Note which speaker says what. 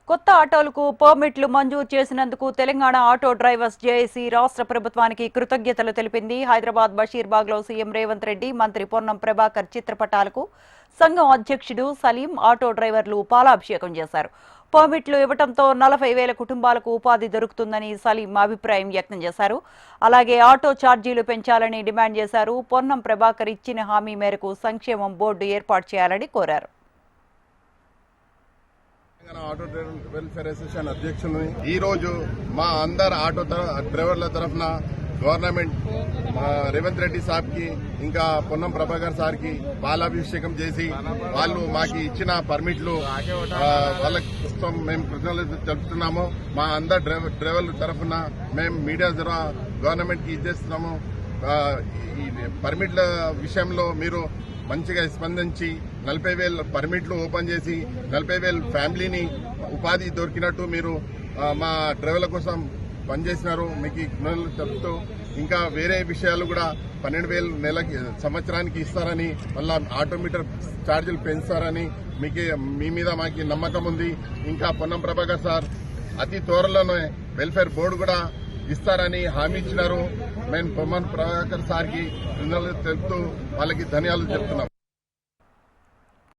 Speaker 1: కొత్త ఆటోలకు పర్మిట్లు మంజూరు చేసినందుకు తెలంగాణ ఆటో డ్రైవర్స్ జేఏసీ రాష్ట్ర ప్రభుత్వానికి కృతజ్ఞతలు తెలిపింది. హైదరాబాద్ బషీర్బాగ్లో సీఎం రేవంత్ రెడ్డి, మంత్రి పొన్నం ప్రభాకర్ చిత్రపటాలకు సంఘం అధ్యక్షుడు సలీం, ఆటో డ్రైవర్లు పాలాభిషేకం చేశారు. పర్మిట్లు ఇవ్వడంతో 40,000 కుటుంబాలకు ఉపాధి దొరుకుతుందని సలీం అభిప్రాయం వ్యక్తం చేశారు. అలాగే ఆటో ఛార్జీలు పెంచాలని డిమాండ్ చేశారు. పొన్నం ప్రభాకర్ ఇచ్చిన హామీ మేరకు సంక్షేమం బోర్డు ఏర్పాటు చేయాలని కోరారు.
Speaker 2: ఆటో వెల్ఫేర్ అసోసియేషన్ అధ్యక్షుని ఈ రోజు మా అందరు ఆటో డ్రైవర్ల తరఫున గవర్నమెంట్ రేవంత్ రెడ్డి సాబ్ కి ఇంకా పొన్నం ప్రభాకర్ సార్ కి పాలాభిషేకం చేసి వాళ్ళు మాకు ఇచ్చిన పర్మిట్లు వాళ్ళ కోసం మేము కృతజ్ఞతలు తెలుపుతున్నాము. మా అందరు డ్రైవర్ల తరఫున మేము మీడియా ద్వారా గవర్నమెంట్ కి ఇచ్చేస్తున్నాము. ఈ పర్మిట్ల విషయంలో మీరు మంచిగా స్పందించి 40,000 పర్మిట్లు ఓపెన్ చేసి 40,000 ఫ్యామిలీని ఉపాధి దొరికినట్టు మీరు మా డ్రైవర్ల కోసం పనిచేసినారు. మీకు చెప్తూ ఇంకా వేరే విషయాలు కూడా 12,000 నెలకి సంవత్సరానికి ఇస్తారని, మళ్ళా ఆటోమీటర్ ఛార్జీలు పెంచుతారని మీ మీద మాకు నమ్మకం ఉంది. ఇంకా పొన్నం ప్రభాకర్ సార్ అతి త్వరలోనే వెల్ఫేర్ బోర్డు కూడా ఇస్తారని హామీ ఇచ్చినారు. మేము పొన్నం ప్రభాకర్ సార్కి కృతజ్ఞతలు తెలుపుతూ వాళ్ళకి ధన్యవాదాలు చెప్తున్నాం.